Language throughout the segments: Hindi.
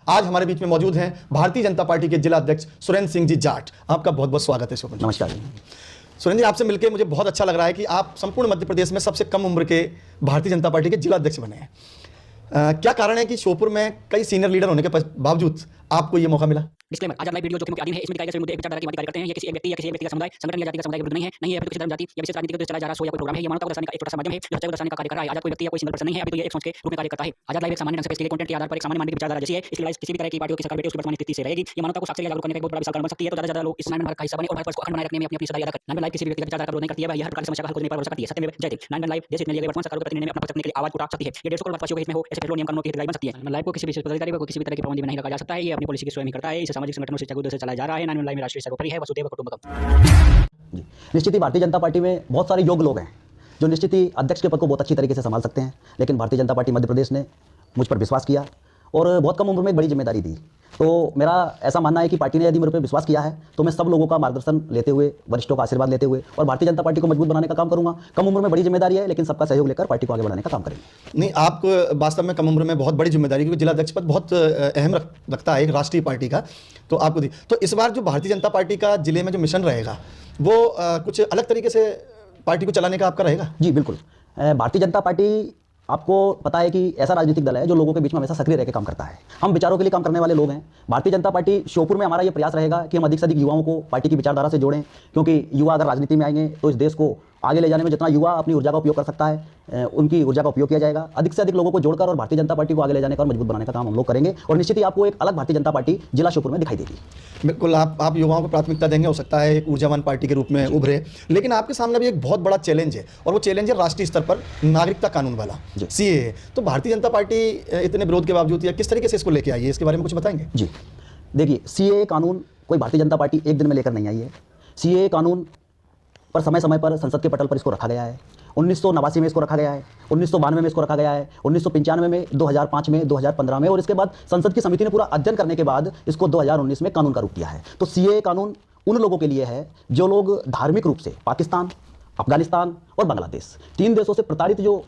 आज हमारे बीच में मौजूद हैं भारतीय जनता पार्टी के जिला अध्यक्ष सुरेंद्र सिंह जी जाट। आपका बहुत बहुत स्वागत है शो पर। नमस्कार। सुरेंद्र जी, आपसे मिलकर मुझे बहुत अच्छा लग रहा है कि आप संपूर्ण मध्य प्रदेश में सबसे कम उम्र के भारतीय जनता पार्टी के जिला अध्यक्ष बने हैं। क्या कारण है कि श्योपुर में कई सीनियर लीडर होने के बावजूद आपको ये मौका मिला? डिस्क्लेमर, आज लाइव वीडियो जोखिम के अधीन है। इसमें दिखाए गए सभी मुद्दे एक विचारधारा की बात करते हैं। ये किसी एक व्यक्ति या किसी एक व्यक्ति का समुदाय, संगठन या जाति का समुदाय के विरुद्ध नहीं है। नहीं है किसी धर्म, जाति या विशेष राजनीति के चला जा रहा शो या कोई प्रोग्राम है। ये मानवता को दर्शाने का एक छोटा सा माध्यम है जो सच्चाई को दर्शाने का कार्य कर रहा है। आजाद कोई व्यक्ति या कोई सिंगल पर्सन नहीं है, अभी तो ये एक सोच के रूप में कार्य करता है। आजाद लाइव एक सामान्य ढंग से पेश किए गए कंटेंट के आधार पर एक सामान्य मानवीय विचारधारा जैसी है। इसके लिए किसी भी तरह की पार्टी की सरकार बैठे उसकी वर्तमान स्थिति से रहेगी। ये मानवता को साक्षर या जागरूक करने का एक बहुत बड़ा विशाल कारण बन सकती है। तो ज्यादा लोग इस नाइन का हिस्सा बने और भारत को अखंड बनाए रखने में अपनी सदा याद रखें। नाइन लाइव किसी भी व्यक्ति का विचारधारा का विरोध नहीं करती है। यह हर प्रकार की समस्या का हल खोजने पर भरोसा करती है। सत्यमेव जयते। नाइन लाइव देश हित में लिए गए वर्तमान सरकार को प्रतिनिधि में अपना पक्ष रखने के लिए आवाज उठा सकती है। ये 150 करोड़ भारतवासियों के हित में हो ऐसे फैसलों नियम कानूनों की हितग्राही बन सकती है। लाइव को किसी विशेष पदाधिकारी को किसी भी तरह की पाबंदी में नहीं रखा जा सकता है। ये अपनी पॉलिसी की स्वयं ही करता है। इसे सामाजिक संगठनों से जागरूकता से चलाया जा रहा है। नाइन लाइव में राष्ट्रीय सर्वोपरि है, वसुधैव कुटुंबकम। जी, निश्चित ही भारतीय जनता पार्टी में बहुत सारे योग्य लोग हैं जो निश्चित ही अध्यक्ष के पद को बहुत अच्छी तरीके से संभाल सकते हैं। लेकिन भारतीय जनता पार्टी मध्य प्रदेश ने मुझ पर विश्वास किया और बहुत कम उम्र में एक बड़ी जिम्मेदारी दी। तो मेरा ऐसा मानना है कि पार्टी ने यदि मेरे पर विश्वास किया है तो मैं सब लोगों का मार्गदर्शन लेते हुए, वरिष्ठों का आशीर्वाद लेते हुए और भारतीय जनता पार्टी को मजबूत बनाने का काम करूंगा। कम उम्र में बड़ी जिम्मेदारी है, लेकिन सबका सहयोग लेकर पार्टी को आगे बढ़ाने का काम करेंगे। नहीं, आप वास्तव में कम उम्र में बहुत बड़ी जिम्मेदारी, क्योंकि जिला अध्यक्ष पद बहुत अहम रखता है एक राष्ट्रीय पार्टी का, तो आपको दी। तो इस बार जो भारतीय जनता पार्टी का जिले में जो मिशन रहेगा वो कुछ अलग तरीके से पार्टी को चलाने का आपका रहेगा? जी बिल्कुल। भारतीय जनता पार्टी, आपको पता है कि ऐसा राजनीतिक दल है जो लोगों के बीच में हमेशा सक्रिय रहकर काम करता है। हम विचारों के लिए काम करने वाले लोग हैं। भारतीय जनता पार्टी श्योपुर में हमारा ये प्रयास रहेगा कि हम अधिक से अधिक युवाओं को पार्टी की विचारधारा से जोड़ें, क्योंकि युवा अगर राजनीति में आएंगे तो इस देश को आगे ले जाने में जितना युवा अपनी ऊर्जा का उपयोग कर सकता है, उनकी ऊर्जा का उपयोग किया जाएगा। अधिक से अधिक लोगों को जोड़कर और भारतीय जनता पार्टी को आगे ले जाने का और मजबूत बनाने का काम हम लोग करेंगे। और निश्चित ही आपको एक अलग भारतीय जनता पार्टी जिला श्योपुर में दिखाई देगी। बिल्कुल, आप युवाओं को प्राथमिकता देंगे, हो सकता है एक ऊर्जावान पार्टी के रूप में उभरे। लेकिन आपके सामने भी एक बहुत बड़ा चैलेंज है, और वो चैलेंज है राष्ट्रीय स्तर पर नागरिकता कानून वाला सीएए। तो भारतीय जनता पार्टी इतने विरोध के बावजूद या किस तरीके से इसको लेके आई है, इसके बारे में कुछ बताएंगे? जी देखिए, सीएए कानून कोई भारतीय जनता पार्टी एक दिन में लेकर नहीं आई है। सीएए कानून पर समय समय पर संसद के पटल पर इसको रखा गया है। 1989 में इसको रखा गया है, 1992 में इसको रखा गया है, 1995 में, 2005 में, 2015 में, और इसके बाद संसद की समिति ने पूरा अध्ययन करने के बाद इसको 2019 में कानून का रूप दिया है। तो सीएए कानून उन लोगों के लिए है जो लोग धार्मिक रूप से पाकिस्तान, अफगानिस्तान और बांग्लादेश, 3 देशों से प्रताड़ित जो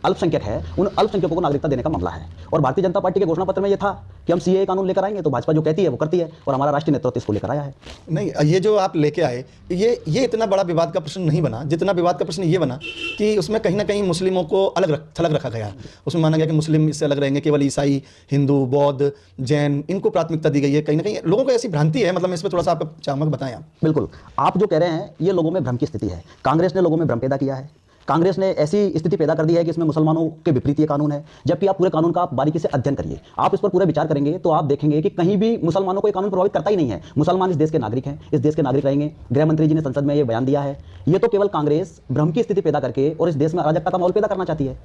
अल्पसंख्यक है, उन अल्पसंख्यकों को नागरिकता देने का मामला है। और भारतीय जनता पार्टी के घोषणा पत्र में यह था कि हम सीएए कानून लेकर आएंगे। तो भाजपा जो कहती है वो करती है, और हमारा राष्ट्रीय नेतृत्व इसको लेकर आया है। नहीं, ये जो आप लेके आए, ये इतना बड़ा विवाद का प्रश्न नहीं बना जितना विवाद का प्रश्न ये बना कि उसमें कहीं ना कहीं मुस्लिमों को थलग रखा गया। उसमें माना गया कि मुस्लिम इससे अलग रहेंगे, केवल ईसाई, हिंदू, बौद्ध, जैन, इनको प्राथमिकता दी गई है। कहीं ना कहीं लोगों को ऐसी भ्रांति है, मतलब इसमें थोड़ा सा आप चामक बताएं आप। बिल्कुल, आप जो कह रहे हैं ये लोगों में भ्रम की स्थिति है। कांग्रेस ने लोगों में भ्रम पैदा किया है। कांग्रेस ने ऐसी स्थिति पैदा कर दी है कि इसमें मुसलमानों के विपरीत ये कानून है, जबकि आप पूरे कानून का आप बारीकी से अध्ययन करिए, आप इस पर पूरे विचार करेंगे तो आप देखेंगे कि कहीं भी मुसलमानों को ये कानून प्रभावित करता ही नहीं है। मुसलमान इस देश के नागरिक हैं, इस देश के नागरिक रहेंगे। गृह मंत्री जी ने संसद में ये बयान दिया है। ये तो केवल कांग्रेस भ्रम की स्थिति पैदा करके और इस देश में अराजकता का माहौल पैदा करना चाहती है।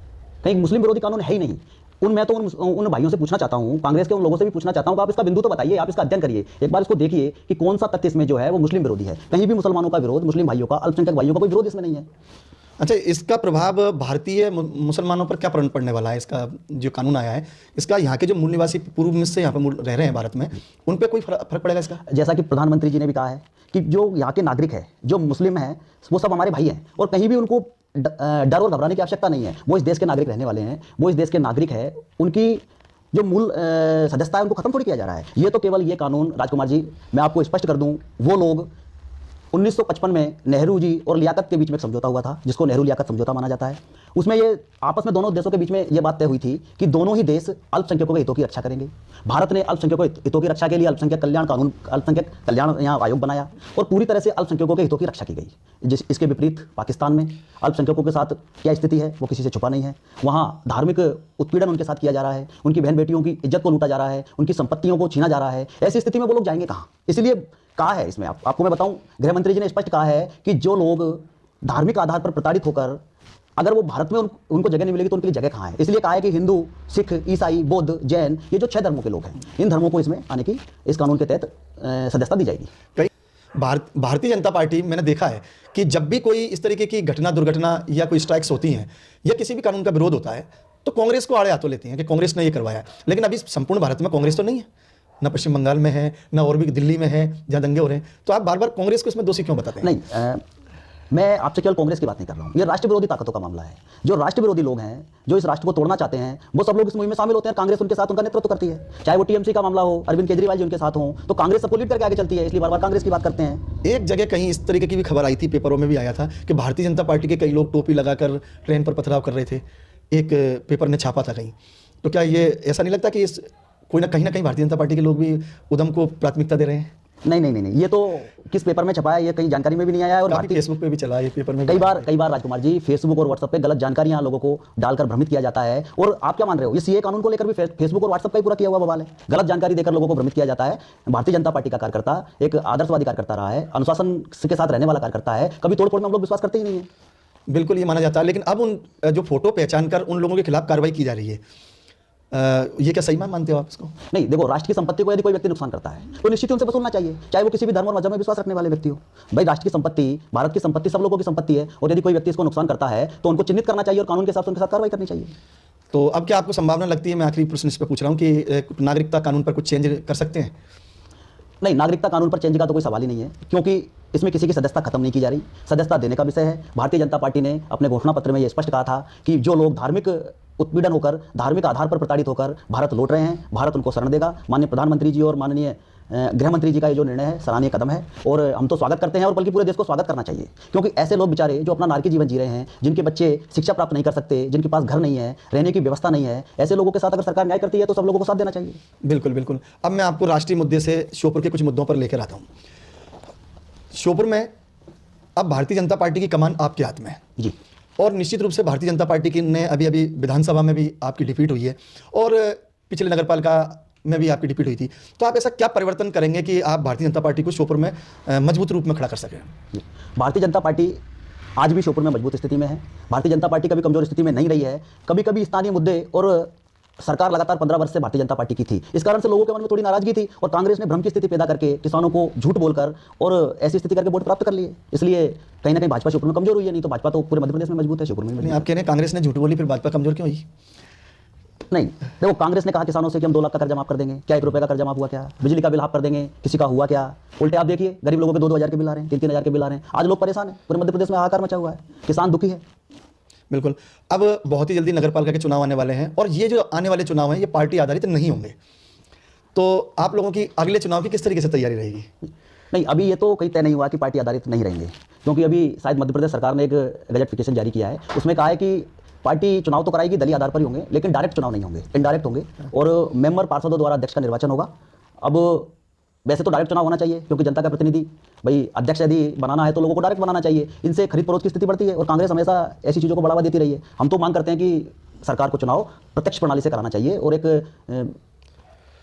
कहीं मुस्लिम विरोधी कानून है ही नहीं। मैं तो उन भाइयों से पूछना चाहता हूं, कांग्रेस के उन लोगों से भी पूछना चाहता हूं कि आप इसका बिंदु तो बताइए, आप इसका अध्ययन करिए, एक बार इसको देखिए कि कौन सा तथ्य इसमें जो है वो मुस्लिम विरोधी है। कहीं भी मुसलमानों का विरोध, मुस्लिम भाइयों का, अल्पसंख्यक भाइयों का कोई विरोध इसमें नहीं है। अच्छा, इसका प्रभाव भारतीय मुसलमानों पर क्या पड़ने वाला है? इसका जो कानून आया है, इसका यहाँ के जो मूल निवासी पूर्व में से यहाँ पर रह रहे हैं भारत में, उन पर कोई फर्क पड़ेगा इसका? जैसा कि प्रधानमंत्री जी ने भी कहा है कि जो यहाँ के नागरिक है, जो मुस्लिम हैं, वो सब हमारे भाई हैं, और कहीं भी उनको डर और घबराने की आवश्यकता नहीं है। वो इस देश के नागरिक रहने वाले हैं, वो इस देश के नागरिक है। उनकी जो मूल सदस्यता है उनको खत्म थोड़ी किया जा रहा है। ये तो केवल ये कानून, राजकुमार जी मैं आपको स्पष्ट कर दूं, वो लोग 1955 में नेहरू जी और लियाकत के बीच में एक समझौता हुआ था, जिसको नेहरू लियाकत समझौता माना जाता है। उसमें ये आपस में दोनों देशों के बीच में ये बात तय हुई थी कि दोनों ही देश अल्पसंख्यकों के हितों की रक्षा करेंगे। भारत ने अल्पसंख्यकों के हितों की रक्षा के लिए अल्पसंख्यक कल्याण यहाँ आयोग बनाया और पूरी तरह से अल्पसंख्यकों के हितों की रक्षा की गई। इसके विपरीत पाकिस्तान में अल्पसंख्यकों के साथ क्या स्थिति है वो किसी से छुपा नहीं है। वहाँ धार्मिक उत्पीड़न उनके साथ किया जा रहा है, उनकी बहन बेटियों की इज्जत को लूटा जा रहा है, उनकी संपत्तियों को छीना जा रहा है। ऐसी स्थिति में वो लोग जाएंगे कहाँ? इसलिए कहा है इसमें, आपको मैं बताऊं, गृह मंत्री जी ने स्पष्ट कहा है कि जो लोग धार्मिक आधार पर प्रताड़ित होकर अगर वो भारत में उनको जगह नहीं मिलेगी तो उनके लिए जगह कहाँ है। इसलिए कहा है कि हिंदू, सिख, ईसाई, बौद्ध, जैन, ये जो 6 धर्मों के लोग हैं, इन धर्मों को इसमें आने की, इस कानून के तहत सदस्यता दी जाएगी। भारतीय जनता पार्टी, मैंने देखा है कि जब भी कोई इस तरीके की घटना, दुर्घटना या कोई स्ट्राइक्स होती हैं या किसी भी कानून का विरोध होता है तो कांग्रेस को आड़े हाथों लेती हैं कि कांग्रेस ने ये करवाया। लेकिन अभी संपूर्ण भारत में कांग्रेस तो नहीं है, ना पश्चिम बंगाल में है, ना और भी दिल्ली में है जहाँ दंगे हो रहे हैं। तो आप बार बार कांग्रेस को इसमें दोषी क्यों बताते हैं? नहीं, मैं आपसे केवल कांग्रेस की बात नहीं कर रहा हूँ, ये राष्ट्र विरोधी ताकतों का मामला है। जो राष्ट्र विरोधी लोग हैं, जो इस राष्ट्र को तोड़ना चाहते हैं, वो सब लोग इस मुहिम में शामिल होते हैं। कांग्रेस उनके साथ उनका नेतृत्व करती है। चाहे वो टीएमसी का मामला हो, अरविंद केजरीवाल जी उनके साथ हो, तो कांग्रेस सबको लीड करके आगे चलती है, इसलिए बार बार कांग्रेस की बात करते हैं। एक जगह कहीं इस तरीके की भी खबर आई थी, पेपरों में भी आया था कि भारतीय जनता पार्टी के कई लोग टोपी लगाकर ट्रेन पर पथराव कर रहे थे। एक पेपर ने छापा था कहीं। तो क्या ये ऐसा नहीं लगता कि इस कोई ना कहीं भारतीय जनता पार्टी के लोग भी उधम को प्राथमिकता दे रहे हैं? नहीं, ये तो किस पेपर में छपा है ये कहीं जानकारी में भी नहीं आया है। और काफी फेसबुक पे भी चला है, पेपर में कई बार राजकुमार जी, फेसबुक और व्हाट्सएप पे गलत जानकारियां लोगों को डालकर भ्रमित किया जाता है। और आप क्या मान रहे हो, ये सीए कानून को लेकर भी फेसबुक और व्हाट्सएप का ही पूरा किया हुआ बवाल है। गलत जानकारी देकर लोगों को भ्रमित किया जाता है। भारतीय जनता पार्टी का कार्यकर्ता एक आदर्शवादी कार्यकर्ता रहा है, अनुशासन के साथ रहने वाला कार्यकर्ता है, कभी तोड़फोड़ में हम लोग विश्वास करते ही नहीं है। बिल्कुल ये माना जाता है, लेकिन अब उन जो फोटो पहचान कर उन लोगों के खिलाफ कार्रवाई की जा रही है, ये क्या सही मानते हो आप इसको? नहीं, देखो, राष्ट्र की संपत्ति को यदि कोई व्यक्ति नुकसान करता है तो निश्चित ही उनसे वसूलना चाहिए, चाहे वो किसी भी धर्म और मजहब में विश्वास रखने वाले व्यक्ति हो। भाई, राष्ट्र की संपत्ति, भारत की संपत्ति सब लोगों की संपत्ति है, और यदि कोई व्यक्ति इसको नुकसान करता है तो उनको चिन्हित करना चाहिए और कानून के हिसाब से उनके साथ कार्रवाई करनी चाहिए। तो अब क्या आपको संभावना लगती है, मैं आखिरी प्रश्न इस पर पूछ रहा हूँ, कि नागरिकता कानून पर कुछ चेंज कर सकते हैं? नहीं, नागरिकता कानून पर चेंज का तो कोई सवाल ही नहीं है, क्योंकि इसमें किसी की सदस्यता खत्म नहीं की जा रही। सदस्यता देने का विषय है। भारतीय जनता पार्टी ने अपने घोषणा पत्र में यह स्पष्ट कहा था कि जो लोग धार्मिक उत्पीड़न होकर, धार्मिक आधार पर प्रताड़ित होकर भारत लौट रहे हैं, भारत उनको शरण देगा। माननीय प्रधानमंत्री जी और माननीय गृह मंत्री जी का ये जो निर्णय है, सराहनीय कदम है, और हम तो स्वागत करते हैं, और बल्कि पूरे देश को स्वागत करना चाहिए। क्योंकि ऐसे लोग बेचारे जो अपना नारकी जीवन जी रहे हैं, जिनके बच्चे शिक्षा प्राप्त नहीं कर सकते, जिनके पास घर नहीं है, रहने की व्यवस्था नहीं है, ऐसे लोगों के साथ अगर सरकार न्याय करती है तो सब लोगों को साथ देना चाहिए। बिल्कुल। अब मैं आपको राष्ट्रीय मुद्दे से श्योपुर के कुछ मुद्दों पर लेकर आता हूँ। श्योपुर में अब भारतीय जनता पार्टी की कमान आपके हाथ में है जी, और निश्चित रूप से भारतीय जनता पार्टी की ने अभी विधानसभा में भी आपकी डिफीट हुई है, और पिछले नगरपालिका में भी आपकी डिफीट हुई थी। तो आप ऐसा क्या परिवर्तन करेंगे कि आप भारतीय जनता पार्टी को श्योपुर में मजबूत रूप में खड़ा कर सकें? भारतीय जनता पार्टी आज भी श्योपुर में मजबूत स्थिति में है। भारतीय जनता पार्टी कभी कमजोर स्थिति में नहीं रही है। कभी कभी स्थानीय मुद्दे और सरकार लगातार 15 वर्ष से भारतीय जनता पार्टी की थी, इस कारण से लोगों के मन में थोड़ी नाराजगी थी, और कांग्रेस ने भ्रम की स्थिति पैदा करके किसानों को झूठ बोलकर और ऐसी स्थिति करके वोट प्राप्त कर लिए। इसलिए कहीं ना कहीं भाजपा श्योपुर में कमजोर हुई है, नहीं तो भाजपा तो पूरे मध्य प्रदेश में मजबूत है, श्योपुर में नहीं, आप कह रहे हैं कांग्रेस ने झूठ बोली फिर भाजपा कमजोर क्यों हुई? नहीं, देखो, कांग्रेस ने कहा किसानों से कि हम 2 लाख का कर्जा माफ कर देंगे, क्या 1 रुपये का कर्जा माफ हुआ? क्या बिजली का बिल हाफ कर देंगे, किसी का हुआ क्या? उल्टे आप देखिए, गरीब लोगों के 2-2 हज़ार के बिल आ रहे हैं, 3-3 हज़ार के बिल आ रहे हैं। आज लोग परेशान हैं, पूरे मध्य प्रदेश में हाहाकार मचा हुआ है, किसान दुखी है। बिल्कुल। अब बहुत ही जल्दी नगरपालिका के चुनाव आने वाले हैं, और ये जो आने वाले चुनाव हैं ये पार्टी आधारित नहीं होंगे, तो आप लोगों की अगले चुनाव की किस तरीके से तैयारी रहेगी? नहीं, अभी ये तो कहीं तय नहीं हुआ कि पार्टी आधारित नहीं रहेंगे, क्योंकि अभी शायद मध्य प्रदेश सरकार ने एक गजटिफिकेशन जारी किया है, उसमें कहा है कि पार्टी चुनाव तो कराएगी, दलीय आधार पर ही होंगे, लेकिन डायरेक्ट चुनाव नहीं होंगे, इनडायरेक्ट होंगे, और मेंबर पार्षदों द्वारा अध्यक्ष का निर्वाचन होगा। अब वैसे तो डायरेक्ट चुनाव होना चाहिए, क्योंकि जनता का प्रतिनिधि, भाई अध्यक्ष यदि बनाना है तो लोगों को डायरेक्ट बनाना चाहिए। इनसे खरीद फरोख्त की स्थिति बढ़ती है, और कांग्रेस हमेशा ऐसी चीज़ों को बढ़ावा देती रही है। हम तो मांग करते हैं कि सरकार को चुनाव प्रत्यक्ष प्रणाली से कराना चाहिए, और एक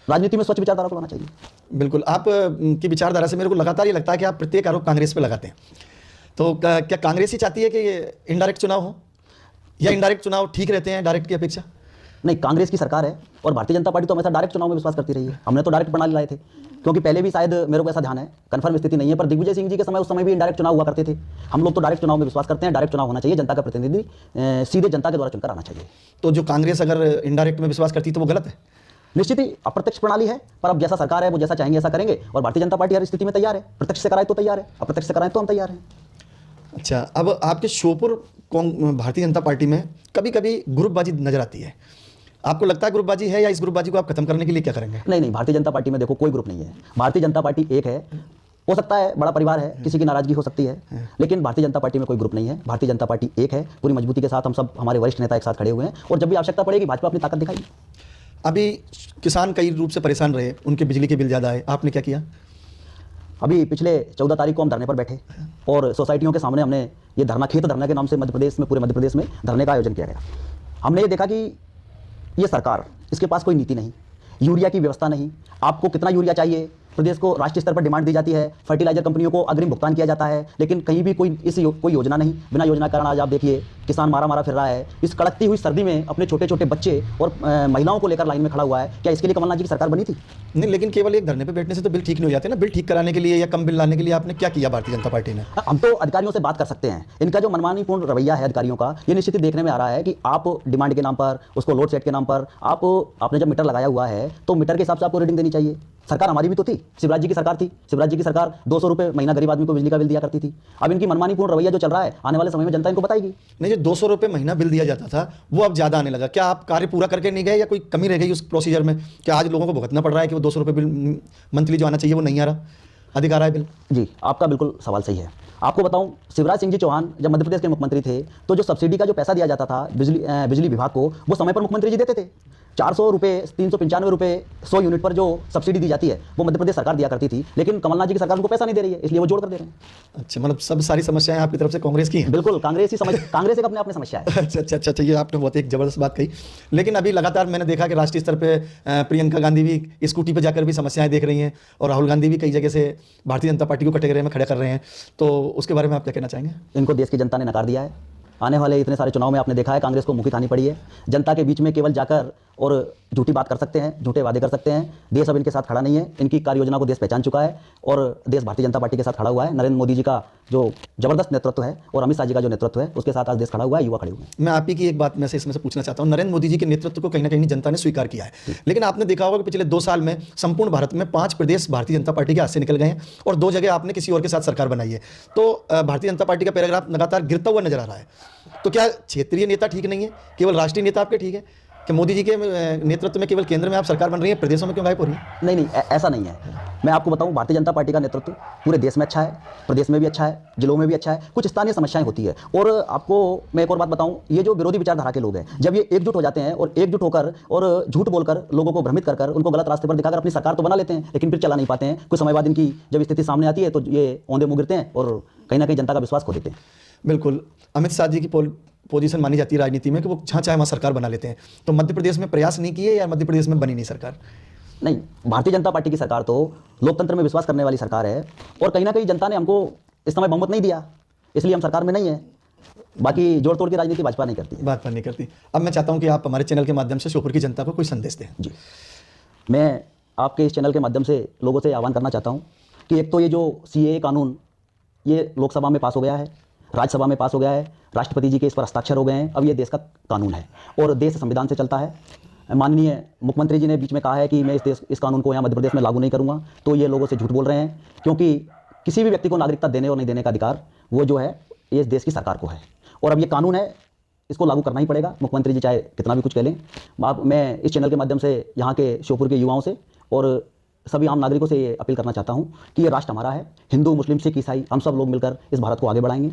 राजनीति में स्वच्छ विचारधारा को लाना चाहिए। बिल्कुल। आप की विचारधारा से मेरे को लगातार ये लगता है कि आप प्रत्येक आरोप कांग्रेस पे लगाते हैं। तो क्या कांग्रेस ही चाहती है कि इनडायरेक्ट चुनाव हो, या इनडायरेक्ट चुनाव ठीक रहते हैं डायरेक्ट की अपेक्षा? नहीं, कांग्रेस की सरकार है, और भारतीय जनता पार्टी तो हमेशा डायरेक्ट चुनाव में विश्वास करती रही है। हमने तो डायरेक्ट प्रणाली लाए थे, क्योंकि पहले भी शायद मेरे को ऐसा ध्यान है, कंफर्म स्थिति नहीं है, पर दिग्विजय सिंह जी के समय उस समय भी इनडायरेक्ट चुनाव हुआ करते थे। हम लोग तो डायरेक्ट चुनाव में विश्वास करते हैं, डायरेक्ट चुनाव होना चाहिए, जनता का प्रतिनिधि सीधे जनता के द्वारा चुनकर आना चाहिए। तो जो कांग्रेस अगर इनडायरेक्ट में विश्वास करती है तो वो गलत है? निश्चित ही अप्रत्यक्ष प्रणाली है, पर अब जैसा सरकार है वो जैसा चाहेंगे ऐसा करेंगे, और भारतीय जनता पार्टी हर स्थिति में तैयार है। प्रत्यक्ष से कराए तो तैयार है, अप्रत्यक्ष से कराए तो हम तैयार हैं। अच्छा, अब आपके श्योपुर भारतीय जनता पार्टी में कभी कभी ग्रुपबाजी नजर आती है, आपको लगता है ग्रुपबाजी है, या इस ग्रुपबाजी को आप खत्म करने के लिए क्या करेंगे? नहीं, भारतीय जनता पार्टी में देखो कोई ग्रुप नहीं है। भारतीय जनता पार्टी एक है, हो सकता है बड़ा परिवार है, किसी की नाराजगी हो सकती है, लेकिन भारतीय जनता पार्टी में कोई ग्रुप नहीं है। भारतीय जनता पार्टी एक है, पूरी मजबूती के साथ हम सब, हमारे वरिष्ठ नेता एक साथ खड़े हुए हैं, और जब भी आवश्यकता पड़ेगी भाजपा अपनी ताकत दिखाएगी। अभी किसान कई रूप से परेशान रहे, उनके बिजली के बिल ज़्यादा आए, आपने क्या किया? अभी पिछले 14 तारीख को हम धरने पर बैठे, और सोसाइटियों के सामने हमने ये धरना, खेत धरना के नाम से मध्य प्रदेश में, पूरे मध्य प्रदेश में धरने का आयोजन किया गया। हमने ये देखा कि ये सरकार, इसके पास कोई नीति नहीं, यूरिया की व्यवस्था नहीं। आपको कितना यूरिया चाहिए, प्रदेश को राष्ट्रीय स्तर पर डिमांड दी जाती है, फर्टिलाइजर कंपनियों को अग्रिम भुगतान किया जाता है, लेकिन कहीं भी कोई योजना नहीं। बिना योजना के कारण आज आप देखिए किसान मारा फिर रहा है। इस कड़कती हुई सर्दी में अपने छोटे छोटे बच्चे और महिलाओं को लेकर लाइन में खड़ा हुआ है। क्या इसके लिए कमलनाथ जी की सरकार बनी थी? नहीं, लेकिन केवल एक धरने पे बैठने से तो बिल ठीक नहीं हो जाते ना। बिल ठीक कराने के लिए या कम बिल लाने के लिए आपने क्या किया भारतीय जनता पार्टी ने? हम तो अधिकारियों से बात कर सकते हैं। इनका जो मनमानीपूर्ण रवैया है अधिकारियों का, ये निश्चित ही देखने में आ रहा है कि आप डिमांड के नाम पर, उसको लोड सेट के नाम पर, आपने जब मीटर लगाया हुआ है तो मीटर के हिसाब से आपको रीडिंग देनी चाहिए। सरकार हमारी भी तो थी, शिवराज जी की सरकार थी। शिवराज जी की सरकार 200 रुपये महीना गरीब आदमी को बिजली का बिल दिया करती थी। अब इनकी मनमानीपूर्ण रवैया जो चल रहा है, आने वाले समय में जनता इनको बताएगी। नहीं, जो 200 रुपये महीना बिल दिया जाता था वो अब ज़्यादा आने लगा। क्या आप कार्य पूरा करके नहीं गए या कोई कमी रह गई उस प्रोसीजर में? क्या आज लोगों को भुगतना पड़ रहा है कि वो 200 रुपये बिल मंथली जो आना चाहिए वो नहीं आ रहा, अधिक आ रहा है बिल? जी, आपका बिल्कुल सवाल सही है। आपको बताऊं, शिवराज सिंह जी चौहान जब मध्य प्रदेश के मुख्यमंत्री थे तो जो सब्सिडी का जो पैसा दिया जाता था बिजली विभाग को, वो समय पर मुख्यमंत्री जी देते थे। 400 रुपये, 395 रुपये 100 यूनिट पर जो सब्सिडी दी जाती है वो मध्य प्रदेश सरकार दिया करती थी, लेकिन कमलनाथ जी की सरकार उनको पैसा नहीं दे रही है, इसलिए वो जोड़ कर दे रहे हैं। अच्छा, मतलब सब सारी समस्याएं आपकी तरफ से कांग्रेस की हैं? बिल्कुल, कांग्रेस एक अपने अपने समस्या है। अच्छा, ये आपने बहुत एक जबरदस्त बात कही। लेकिन अभी लगातार मैंने देखा कि राष्ट्रीय स्तर पे प्रियंका गांधी भी स्कूटी पे जाकर भी समस्याएं देख रही हैं और राहुल गांधी भी कई जगह से भारतीय जनता पार्टी को कटघरे में खड़े कर रहे हैं, तो उसके बारे में आप क्या कहना चाहेंगे? इनको देश की जनता ने नकार दिया है। आने वाले इतने सारे चुनाव में आपने देखा है कांग्रेस को मुखी खानी पड़ी है। जनता के बीच में केवल जाकर और झूठी बात कर सकते हैं, झूठे वादे कर सकते हैं। देश अब इनके साथ खड़ा नहीं है, इनकी कार्य योजना को देश पहचान चुका है और देश भारतीय जनता पार्टी के साथ खड़ा हुआ है। नरेंद्र मोदी जी का जो जबरदस्त नेतृत्व है और अमित शाह जी का जो नेतृत्व है, उसके साथ आज देश खड़ा हुआ है, युवा खड़े हुए हैं। मैं आप ही की एक बात में से इसमें से पूछना चाहता हूँ। नरेंद्र मोदी जी के नेतृत्व को कहीं ना कहीं जनता ने स्वीकार किया है, लेकिन आपने देखा होगा कि पिछले 2 साल में संपूर्ण भारत में 5 प्रदेश भारतीय जनता पार्टी के हाथ से निकल गए हैं और 2 जगह आपने किसी और के साथ सरकार बनाई है। तो भारतीय जनता पार्टी का पैराग्राफ लगातार गिरता हुआ नजर आ रहा है। तो क्या क्षेत्रीय नेता ठीक नहीं है, केवल राष्ट्रीय नेता आपके ठीक है? कि मोदी जी के नेतृत्व में केवल केंद्र में आप सरकार बन रही है, प्रदेशों में क्यों गायब हो रही है? नहीं, ऐसा नहीं है। मैं आपको बताऊं, भारतीय जनता पार्टी का नेतृत्व पूरे देश में अच्छा है, प्रदेश में भी अच्छा है, जिलों में भी अच्छा है। कुछ स्थानीय समस्याएं होती है। और आपको मैं एक और बात बताऊं, ये जो विरोधी विचारधारा के लोग हैं, जब ये एकजुट हो जाते हैं और एकजुट होकर और झूठ बोलकर लोगों को भ्रमित कर उनको गलत रास्ते पर दिखाकर अपनी सरकार तो बना लेते हैं, लेकिन फिर चला नहीं पाते हैं। कुछ समय बाद इनकी जब स्थिति सामने आती है तो ये औंधे मुंह गिरते हैं और कहीं ना कहीं जनता का विश्वास खो देते हैं। बिल्कुल, अमित शाह जी की पोजीशन मानी जाती है राजनीति में कि वो जहाँ चाहे वहाँ सरकार बना लेते हैं। तो मध्य प्रदेश में प्रयास नहीं किए या मध्य प्रदेश में बनी नहीं सरकार? नहीं, भारतीय जनता पार्टी की सरकार तो लोकतंत्र में विश्वास करने वाली सरकार है और कहीं ना कहीं जनता ने हमको इस समय बहुमत नहीं दिया, इसलिए हम सरकार में नहीं है। बाकी जोड़ तोड़ की राजनीति भाजपा नहीं करती है। बात नहीं करती। अब मैं चाहता हूँ कि आप हमारे चैनल के माध्यम से श्योपुर की जनता को कोई संदेश दें। जी, मैं आपके इस चैनल के माध्यम से लोगों से आह्वान करना चाहता हूँ कि एक तो ये जो CAA कानून ये लोकसभा में पास हो गया है, राज्यसभा में पास हो गया है, राष्ट्रपति जी के इस पर हस्ताक्षर हो गए हैं। अब ये देश का कानून है और देश संविधान से चलता है। माननीय मुख्यमंत्री जी ने बीच में कहा है कि मैं इस कानून को यहाँ मध्य प्रदेश में लागू नहीं करूँगा, तो ये लोगों से झूठ बोल रहे हैं, क्योंकि किसी भी व्यक्ति को नागरिकता देने और नहीं देने का अधिकार वो जो है ये इस देश की सरकार को है। और अब ये कानून है, इसको लागू करना ही पड़ेगा, मुख्यमंत्री जी चाहे कितना भी कुछ कह लें। मैं इस चैनल के माध्यम से यहाँ के श्योपुर के युवाओं से और सभी आम नागरिकों से ये अपील करना चाहता हूँ कि ये राष्ट्र हमारा है। हिंदू, मुस्लिम, सिख, ईसाई, हम सब लोग मिलकर इस भारत को आगे बढ़ाएंगे।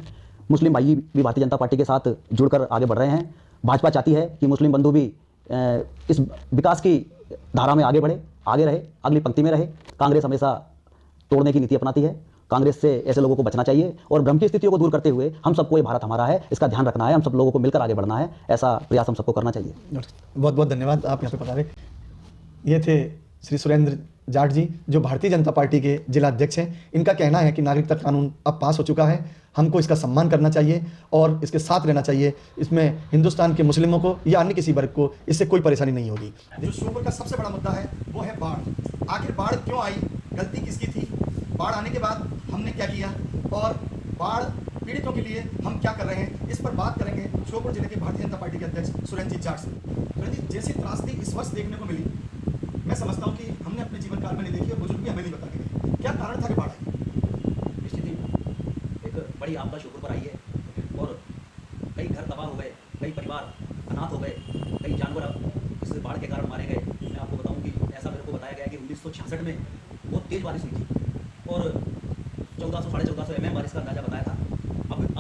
मुस्लिम भाई भी भारतीय जनता पार्टी के साथ जुड़कर आगे बढ़ रहे हैं। भाजपा चाहती है कि मुस्लिम बंधु भी इस विकास की धारा में आगे बढ़े, आगे रहे, अगली पंक्ति में रहे। कांग्रेस हमेशा तोड़ने की नीति अपनाती है। कांग्रेस से ऐसे लोगों को बचना चाहिए और भ्रम की स्थितियों को दूर करते हुए हम सबको ये भारत हमारा है, इसका ध्यान रखना है, हम सब लोगों को मिलकर आगे बढ़ना है। ऐसा प्रयास हम सबको करना चाहिए। बहुत बहुत धन्यवाद, आप यहाँ पे पधारे। ये थे श्री सुरेंद्र जाट जी, जो भारतीय जनता पार्टी के जिला अध्यक्ष हैं। इनका कहना है कि नागरिकता कानून अब पास हो चुका है, हमको इसका सम्मान करना चाहिए और इसके साथ रहना चाहिए। इसमें हिंदुस्तान के मुस्लिमों को या अन्य किसी वर्ग को इससे कोई परेशानी नहीं होगी। जो श्योपुर का सबसे बड़ा मुद्दा है वो है बाढ़। आखिर बाढ़ क्यों आई, गलती किसकी थी, बाढ़ आने के बाद हमने क्या किया और बाढ़ पीड़ितों के लिए हम क्या कर रहे हैं, इस पर बात करेंगे श्योपुर जिले के भारतीय जनता पार्टी के अध्यक्ष सुरेंद्र जाट से। सुरेंद्र जी, जैसी त्रासदी इस वर्ष देखने को मिली, मैं समझता हूँ कि हमने अपने जीवन काल में नहीं देखी और बुजुर्ग भी हमें नहीं बता के, क्या कारण था कि बाढ़ आई? स्थिति एक बड़ी आपदा श्योपुर पर आई है और कई घर तबाह हो गए, कई परिवार अनाथ हो गए, कई जानवर इस बाढ़ के कारण मारे गए। मैं आपको बताऊं कि ऐसा मेरे को बताया गया कि 1966 में बहुत तेज़ बारिश हुई थी और 1400 साढ़े 1400 mm बारिश का अंदाजा बताया था।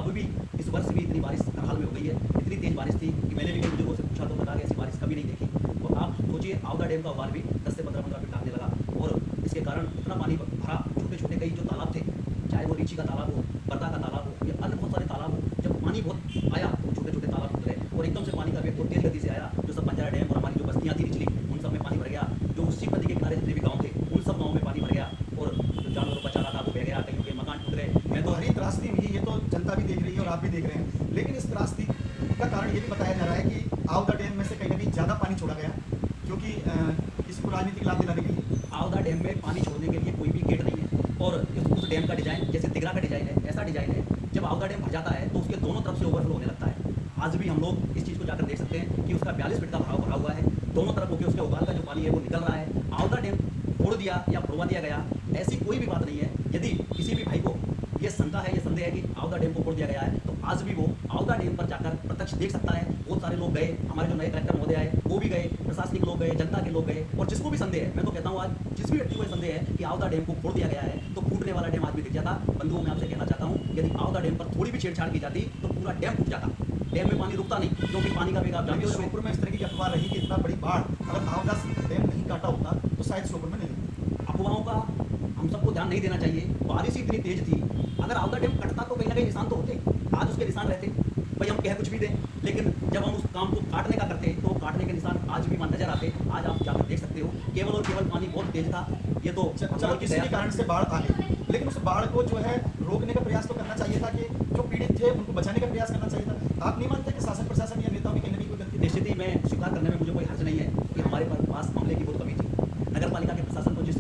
अब भी इस वर्ष भी इतनी बारिश हर हाल में हो गई है। इतनी तेज़ बारिश थी कि मैंने भी बुजुर्गों से पूछा तो बता कि ऐसी बारिश कभी नहीं देखी। तो आप सोचिए, आवदा डैम का उबाल भी 10 से 15 फीट लागने लगा और इसके कारण इतना पानी भरा। छोटे छोटे कई जो तालाब थे, चाहे वो रीची का तालाब हो, बरदा का तालाब हो या अन्य बहुत सारे तालाब हो, जब पानी बहुत आया तो छोटे छोटे तालाब खुद गए और एकदम से पानी का वेग बहुत तेज गति से आया। जो सब बंजारा डैम और हमारी जो बस्तियाँ थी निचली, उन सब में पानी भर गया। जो उस शिव नदी के किनारे जितने भी गाँव थे, उन सब गाँव में पानी भर गया और जो जानवरों का चारा था वो बह गया, कहीं के मकान टूट गए। मैं तो हरी त्रासदी हुई, ये तो जनता भी देख रही है और आप भी देख रहे हैं, लेकिन इस त्रासदी का कारण ये भी बताया जा रहा है कि आवदा डैम में से कहीं ना कहीं ज़्यादा पानी छोड़ा गया, क्योंकि किसी को राजनीतिक लाभ दिलाने के लिए। आवदा डैम में पानी छोड़ने के लिए कोई भी गेट नहीं है और उस डैम का डिजाइन जैसे तिगरा का डिजाइन है, ऐसा डिजाइन है, जब आवदा डैम भर जाता है तो उसके दोनों तरफ से ओवरफ्लो होने लगता है। आज भी हम लोग इस चीज़ को जाकर देख सकते हैं कि उसका 42 फीट का बहाव भरा हुआ है, दोनों तरफ होकर उसके उबाल का जो पानी है वो निकल रहा है। आवदा डैम तोड़ दिया या फोड़वा दिया गया, ऐसी कोई भी बात नहीं है। यदि किसी भी भाई को ये शंका है, ये संदेह है कि आवदा डैम को फोड़ दिया गया है, तो आज भी वो आवदा डैम पर जाकर प्रत्यक्ष देख सकता है। बहुत सारे लोग गए, हमारे जो नए कलेक्टर महोदय आए वो भी गए, प्रशासनिक लोग गए, जनता के लोग गए, और जिसको भी संदेह है, मैं तो कहता हूँ आज जिस भी व्यक्ति को संदेह है कि आवदा डैम को फोड़ दिया गया है, तो फूटने वाला डैम आज भी दिख जाता। बंधुओं, मैं आपसे कहना चाहता हूँ, यदि आवदा डैम पर थोड़ी भी छेड़छाड़ की जाती तो पूरा डैम फूट जाता। डैम में पानी रुकता नहीं, क्योंकि पानी का वेग आप जानते हो। श्योपुर में इस तरह की अफवाह रही कि इतना बड़ी बाढ़ अगर आवदा डैम नहीं काटा होता तो शायद श्योपुर में नहीं होती। अफवाहों का हम सबको ध्यान नहीं देना चाहिए। बारिश ही इतनी तेज थी, अगर आवदा डैम कटता तो कहीं ना कहीं निशान तो होते, आज उसके निशान रहते। भाई हम कह कुछ भी दें, लेकिन जब हम उस काम को काटने का करते तो काटने के निशान आज भी नजर आते। आज आप जाकर देख सकते हो, केवल और केवल पानी बहुत तेज था। ये तो चलो किसी भी कारण से बाढ़ आ गई, लेकिन उस बाढ़ को जो है रोकने का प्रयास तो करना चाहिए था, कि जो पीड़ित थे उनको बचाने का प्रयास करना चाहिए था। आप नहीं मानते कि शासन प्रशासन या नेताओं की कहीं ना कहीं कोई गलती? निश्चित ही मैं स्वीकार करने में मुझे कोई हर्ज नहीं है कि हमारे पास मामले की बहुत कमी थी। नगर पालिका के प्रशासन को जिस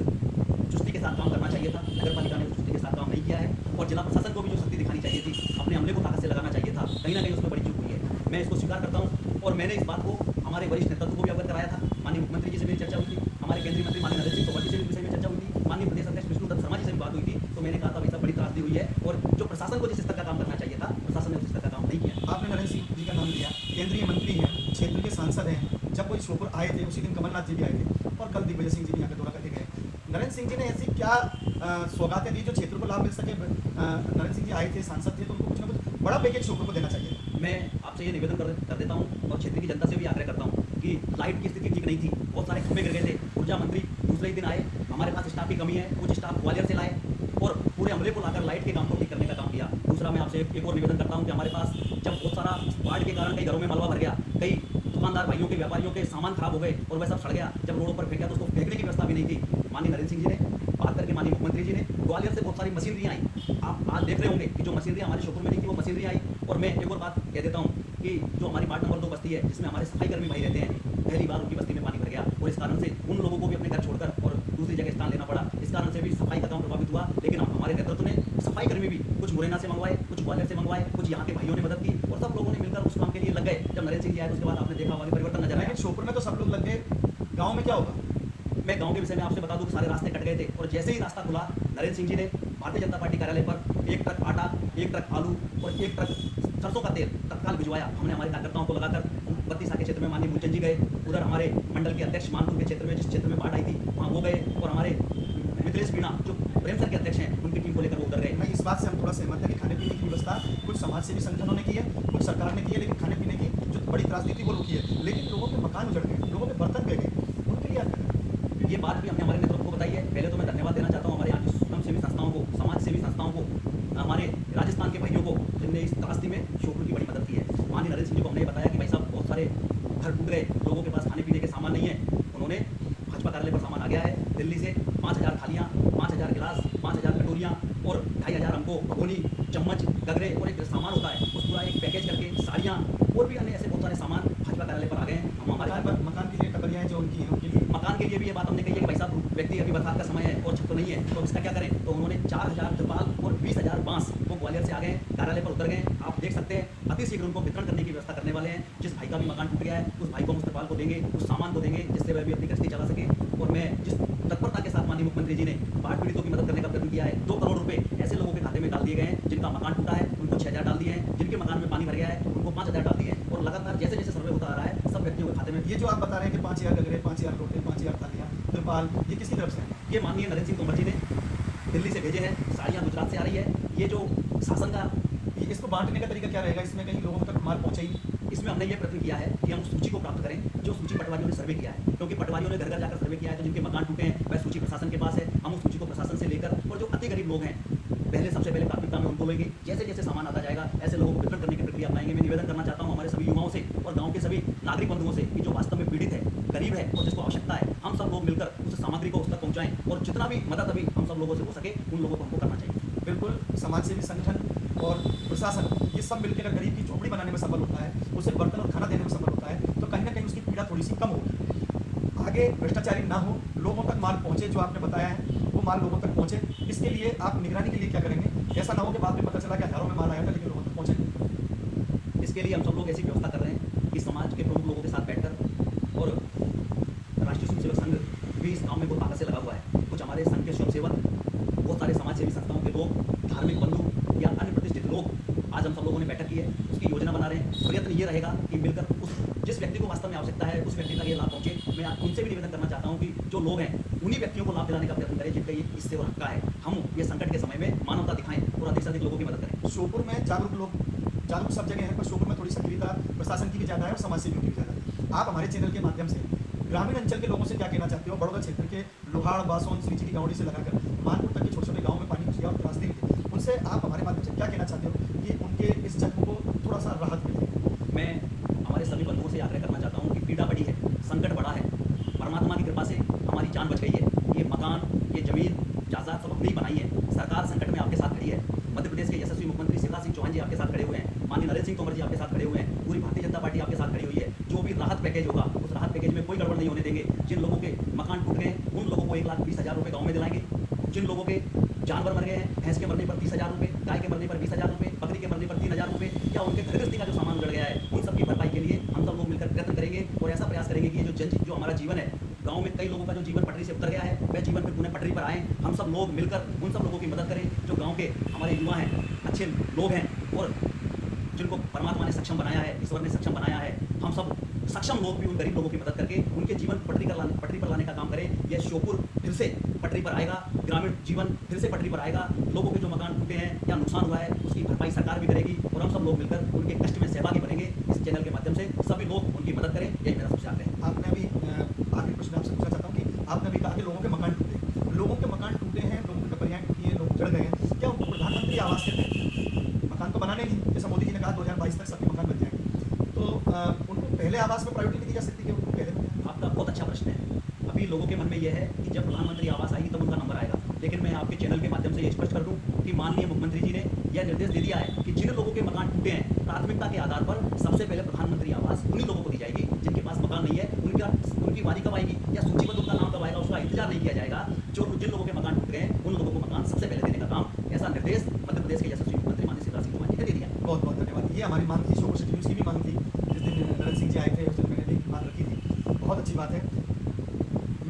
चुस्ती के साथ काम करना चाहिए था, नगर पालिका ने चुस्ती के साथ काम नहीं किया है, और जिला प्रशासन को भी जो शक्ति दिखानी चाहिए थी, अपने हमले को ताकत से लगाना चाहिए था, कहीं ना कहीं उसमें बड़ी चूक हुई है। मैं इसको स्वीकार करता हूँ, और मैंने इस बात को हमारे वरिष्ठ नेतृत्व को भी अवगत कराया था। माननीय मुख्यमंत्री जी से मेरी चर्चा हुई थी, हमारे केंद्रीय मंत्री माननीय नरेंद्र सिंह तोमर जी से भी विषय में चर्चा हुई थी, माननीय प्रदेश अध्यक्ष विष्णुदत्त शर्मा जी से भी बात हुई थी। तो मैंने कहा था भाई साहब बड़ी त्रासदी हुई है, और जो प्रशासन को जिस स्तर का काम करना चाहिए था, प्रशासन ने उस स्तर का काम नहीं किया। आपने नरेंद्र सिंह जी का नाम लिया, केंद्रीय मंत्री हैं, क्षेत्र के सांसद हैं। जब वो श्योपुर आए थे उसी दिन कमलनाथ जी भी आए थे, और कल दिग्विजय सिंह जी भी यहाँ का दौरा करके गए। नरेंद्र सिंह जी ने ऐसी क्या सौगातें दी जो क्षेत्र को लाभ मिल सके? नरेंद्र सिंह जी आए थे, सांसद थे, तो उनको कुछ ना कुछ बड़ा पैकेज श्योपुर को देना चाहिए। मैं आपसे ये निवेदन कर देता हूँ, और क्षेत्र की जनता से भी आग्रह करता हूँ कि लाइट की स्थिति ठीक नहीं थी, बहुत सारे खंभे गिर गए थे। ऊर्जा मंत्री दूसरे ही दिन आए, हमारे पास स्टाफ की कमी है, कुछ स्टाफ ग्वालियर से लाए, और पूरे अमले को लाकर लाइट के काम को ठीक करने का काम किया। दूसरा, मैं आपसे एक और निवेदन करता हूँ कि हमारे पास जब बहुत सारा बाढ़ के कारण कई घरों में मलबा भर गया, कई दुकानदार भाइयों के, व्यापारियों के सामान खराब हो गए, और वह सब सड़ गया, जब रोड पर फेंका तो उसको फेंकने की व्यवस्था भी नहीं थी। माननीय नरेंद्र सिंह जी ने बात करके, माननीय मुख्यमंत्री जी ने ग्वालियर से बहुत सारी मशीनरी आई। आप आज देख रहे होंगे कि जो मशीनरी हमारे श्योपुर में नहीं थी, वो मशीनरी आई। और मैं एक और बात कह देता हूँ कि जो हमारी वार्ड नंबर 2 बस्ती है, जिसमें हमारे सफाई कर्मी भाई रहते हैं, पहली बार उनकी बस्ती में पानी भर गया, और इस कारण से उन लोगों को भी अपने घर छोड़कर और दूसरी जगह स्थान लेना पड़ा। इस कारण से भी सफाई का काम प्रभावित हुआ। लेकिन हमारे नेतृत्व ने सफाई कर्मी भी कुछ मुरैना से मंगवाए, कुछ ग्वालियर से मंगवाए, कुछ यहाँ के भाइयों ने मदद की, और सब लोगों ने मिलकर उस काम के लिए लग गए। जब नरेंद्र सिंह जी आए तो उसके बाद आपने देखा वाली परिवर्तन नजर आया। श्योपुर में तो सब लोग लग गए, गाँव में क्या होगा? मैं गांव के विषय में आपसे बता दूं कि सारे रास्ते कट गए थे, और जैसे ही रास्ता खुला, नरेंद्र सिंह जी ने भारतीय जनता पार्टी कार्यालय पर 1 ट्रक आटा, 1 ट्रक आलू और 1 ट्रक सरसों का तेल तत्काल भिजवाया। हमने हमारे कार्यकर्ताओं को लगाकर बत्तीसा के क्षेत्र में माननीय मूलचंद जी गए, उधर हमारे मंडल के अध्यक्ष मानपुर के क्षेत्र में, जिस क्षेत्र में बाढ़ आई थी, वहाँ वो गए, और हमारे मिथिलेश मीणा जो प्रेमसर के अध्यक्ष हैं, उनकी टीम को लेकर वो उधर गए। मैं इस बात से हम थोड़ा सहमत है कि खाने पीने की व्यवस्था कुछ समाज सेवी संगठनों ने की है, कुछ सरकार ने की है, लेकिन खाने पीने की जो बड़ी त्रासदी थी वो रुकी है। लेकिन लोगों के मकान उजड़ गए, लोगों के बर्तन बह गए, उनके लिए आप क्या? ये बात भी हमने हमारे नेतृत्व को बताई है। पहले तो मैं धन्यवाद देना चाहता हूँ हमारे यहाँ की स्वयंसेवी संस्थाओं को, समाज सेवी संस्थाओं को, हमारे राजस्थान के भाइयों को, जिनने इस त्रासदी में श्योपुर की बड़ी मदद की है। माननीय नरेंद्र सिंह जी को हमने बताया कि भाई साहब बहुत सारे घर टूट गए, लोगों के पास खाने पीने के सामान नहीं है। उन्होंने भाजपा कार्यालय पर सामान आ गया है दिल्ली से, 5000 थालियाँ, 5000 गिलास, 5000 कटोरियाँ, और 2500 हमको भगोनी, चम्मच, गगरे, और एक सामान होता है उस पूरा एक पैकेज करके, साड़ियाँ और भी अन्य ऐसे बहुत सारे सामान भाजपा कार्यालय पर आ गए हैं। हम हमारे मकान के लिए टपरियाँ जो उनकी हैं उनके लिए, मकान के लिए भी ये बात हमने कही है कि भाई साहब व्यक्ति अभी बरसात का समय है और छत तो नहीं है, तो इसका क्या करें? तो उन्होंने 4000 तिरपाल और 20000 बांस वो ग्वालियर से आ गए, कार्यालय पर उतर गए। आप देख सकते हैं अति शीघ्र उनको वितरण करने की व्यवस्था करने वाले हैं। जिस भाई का भी मकान टूट गया है, उस भाई को हम उस तिरपाल को देंगे, उस सामान को देंगे, जिससे वह भी अपनी गृहस्थी चला सके। और मैं जिस तत्परता के साथ माननीय मुख्यमंत्री जी ने बाढ़ पीड़ितों की मदद करने का प्रयत्न किया है, 2 करोड़ रुपए ऐसे लोगों के खाते में डाल दिए गए हैं जिनका मकान टूटा है, उनको 6000 डाल दिए हैं, जिनके मकान में पानी भर गया है उनको 5000 डाल दिए हैं। और लगातार जैसे जैसे सर्वे होता आ रहा है, सब व्यक्तियों के खाते में ये जो आप बता रहे हैं कि 5000 गगरे, 5000 रोटे, 5000 थालियाँ, तिरपाल, ये किसकी तरफ से है? ये माननीय नरेंद्र सिंह तोमर जी ने दिल्ली से भेजे हैं। साड़ियाँ गुजरात से आ रही है। ये जो शासन का, इसको बांटने का तरीका क्या रहेगा? इसमें कहीं लोगों तक माल पहुँचे ही? इसमें हमने ये प्रयत्न किया है कि हम उस सूची को प्राप्त करें जो सूची पटवारियों ने सर्वे किया है, क्योंकि पटवारियों ने घर घर जाकर सर्वे किया है। तो जिनके मकान टूटे हैं वह सूची प्रशासन के पास है। हम उस सूची को प्रशासन से लेकर, और जो अति गरीब लोग हैं सबसे पहले प्राथमिकता में उनको लेंगे। जैसे जैसे सामान आता जाएगा ऐसे लोगों को वितरण करने की प्रक्रिया अपनाएंगे। मैं निवेदन करना चाहता हूँ हमारे सभी युवाओं से और गाँव के सभी नागरिक बंधुओं से कि जो वास्तव में पीड़ित है, गरीब है और जिसको आवश्यकता है, हम सब लोग मिलकर उस सामग्री को उस तक पहुँचाएं, और जितना भी मदद अभी हम सब लोगों से हो सके उन लोगों को हमको करना चाहिए। बिल्कुल, समाज सेवी संगठन और प्रशासन ये सब मिलकर अगर गरीब की झोपड़ी बनाने में सफल होता है, उसे बर्तन और खाना देने में सफल होता है, तो कहीं ना कहीं उसकी पीड़ा थोड़ी सी कम होगी। आगे भ्रष्टाचारी ना हो, लोगों तक माल पहुँचे, जो आपने बताया है वो माल लोगों तक पहुँचे। इसके लिए आप निगरानी के लिए क्या करेंगे? ऐसा ना हो कि बाद में पता चला कि हजारों में माल आया था लेकिन लोगों तक पहुँचे। इसके लिए हम सब लोग ऐसी व्यवस्था कर रहे हैं कि समाज के प्रमुख लोगों के साथ बैठकर, और राष्ट्रीय स्वयं सेवक संघ भी इस काम में बहुत ताकत से लगा हुआ है। कुछ की है उसकी योजना बना रहे हैं। प्रयत्न ये रहेगा कि मिलकर उस जिस व्यक्ति को वास्तव में आवश्यकता है उस व्यक्ति तक ये लाभ पहुंचे। मैं उनसे भी निवेदन करना चाहता हूं कि जो लोग हैं उन्हीं व्यक्तियों को लाभ दिलाने का प्रयत्न करें जिनका ये इससे वो हक्का है। हम ये संकट के समय में मानवता दिखाएं और अधिक से अधिक लोगों की मदद करें। श्योपुर में जागरूक सब जगह है, पर श्योपुर में थोड़ी सक्रियता प्रशासन की भी ज़्यादा है और समाज सेवियों की भी ज़्यादा है। आप हमारे चैनल के माध्यम से ग्रामीण अंचल के लोगों से क्या कहना चाहते हो? बड़ौदा क्षेत्र के लोहाड़, बासोन, श्रीजी की गाँवड़ी से लगाकर मानपुर तक के छोटे छोटे गाँव में पानी घुस गया और रास्ते मिले, उनसे आप हमारे माध्यम से क्या कहना चाहते हो कि उनके इस जख्म को थोड़ा सा राहत मिले? मैं हमारे सभी बंधुओं से आग्रह करना चाहता हूँ कि पीड़ा बड़ी है, संकट बड़ा है, परमात्मा की कृपा से हमारी जान बच गई है। ये मकान, ये जमीन जायदाद सब हमने ही बनाई है। सरकार संकट में आपके साथ खड़ी है। मध्य प्रदेश के यशस्वी मुख्यमंत्री शिवराज सिंह चौहान जी आपके साथ खड़े हुए हैं। माननीय नरेंद्र सिंह तोमर जी आपके साथ खड़े हुए हैं। पूरी भारतीय जनता पार्टी आपके साथ खड़ी हुई है। जो भी राहत पैकेज होगा उस राहत पैकेज में कोई गड़बड़ नहीं होने देंगे। जिन लोगों के मकान टूट गए उन लोगों को 1,20,000 रुपये गाँव में दिलाएंगे। जिन लोगों के जानवर मर गए हैं, भैंस के मरने पर 30,000 रुपये, गाय के मरने पर 20,000 रुपये, बकरी के मरने पर 3,000 रुपये, या उनके घर गृहस्थी का जो सामान उजड़ गया है उन सबकी भरपाई के लिए हम सब लोग मिलकर प्रयत्न करेंगे और ऐसा प्रयास करेंगे कि ये जो हमारा जीवन है, गांव में कई लोगों का जो जीवन पटरी से उतर गया है, वह जीवन फिर पुनः पटरी पर आए। हम सब लोग मिलकर उन सब लोगों की मदद करें जो गाँव के हमारे युवा हैं, अच्छे लोग हैं और जिनको परमात्मा ने सक्षम बनाया है, ईश्वर ने सक्षम बनाया है। हम सब सक्षम लोग भी उन गरीब लोगों की मदद करके उनके जीवन पटरी पर लाने का काम करें। यह श्योपुर फिर से पटरी पर आएगा, ग्रामीण जीवन फिर से पटरी पर आएगा। लोगों के जो मकान टूटे हैं या नुकसान हुआ है उसकी भरपाई सरकार भी करेगी और हम सब लोग मिलकर उनके कष्ट में सहभागी बनेंगे। इस चैनल के माध्यम से सभी लोग उनकी मदद करें, यही मेरा सबसे आग्रह है। आपने अभी आखिरी प्रश्न आपसे पूछना चाहता हूँ कि आपने अभी कहा कि लोगों के मकान टूटे हैं, लोगों की टपरियाँ टूटी हैं, लोग जड़ गए हैं, क्या उनको प्रधानमंत्री आवास के तहत मकान तो बनाने नहीं, जैसा मोदी जी ने कहा 2022 तक सबके मकान बन जाएंगे, तो उनको पहले आवास में प्रायोरिटी दी जा सकती है? उनको पहले आपका बहुत अच्छा प्रश्न है। अभी लोगों के मन में यह है कि जब प्रधानमंत्री आवास आएगी तब उनका नंबर आएगा, लेकिन मैं आपके चैनल के माध्यम से ये स्पष्ट कर दूं कि माननीय मुख्यमंत्री जी ने यह निर्देश दे दिया है कि जिन लोगों के मकान टूटे हैं प्राथमिकता के आधार पर सबसे पहले प्रधानमंत्री आवास उन्हीं लोगों को दी जाएगी। जिनके पास मकान नहीं है उनकी बारी कब आएगी या सूचीबद्ध उनका नाम कब आएगा उसका इंतजार नहीं किया जाएगा। जिन लोगों के मकान टूट गए हैं उन लोगों को मकान सबसे पहले देने का काम, ऐसा निर्देश मध्य प्रदेश के यशस्वी मुख्यमंत्री माननीय शिवराज सिंह चौहान जी ने दे दिया। बहुत बहुत धन्यवाद। ये हमारी मांग थी, श्योपुर सिटी न्यूज़ की भी मांग थी। जिस दिन नरेंद्र सिंह जी आए थे उस दिन मैंने भी मांग रखी थी। बहुत अच्छी बात है।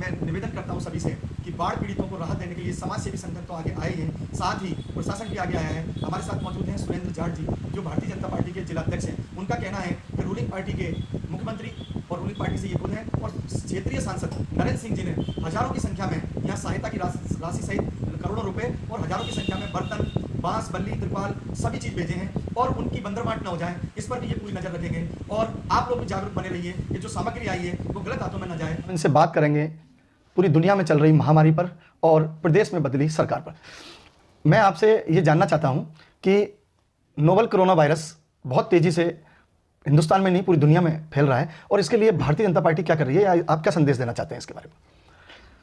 मैं निवेदन करता हूं सभी से कि बाढ़ पीड़ितों को राहत देने के लिए समाज सेवी संगठन तो आगे आए हैं, साथ ही प्रशासन भी आगे आया है। हमारे साथ मौजूद हैं सुरेंद्र जाट जी, जो भारतीय जनता पार्टी के जिलाध्यक्ष हैं। उनका कहना है कि रूलिंग पार्टी के मुख्यमंत्री और रूलिंग पार्टी से ये खुद हैं और क्षेत्रीय सांसद नरेंद्र सिंह जी ने हजारों की संख्या में यहाँ सहायता की राशि सहित करोड़ों रुपए और हजारों की संख्या में बर्तन, बांस, बल्ली, त्रिपाल सभी चीज़ भेजे हैं और उनकी बंदरबांट न हो जाए इस पर भी ये पूरी नजर रखेंगे। और आप लोग भी जागरूक बने रहिए कि जो सामग्री आई है वो गलत हाथों में न जाए। इनसे बात करेंगे पूरी दुनिया में चल रही महामारी पर और प्रदेश में बदली सरकार पर। मैं आपसे ये जानना चाहता हूँ कि नोवल कोरोना वायरस बहुत तेज़ी से हिंदुस्तान में नहीं पूरी दुनिया में फैल रहा है और इसके लिए भारतीय जनता पार्टी क्या कर रही है, आप क्या संदेश देना चाहते हैं इसके बारे में?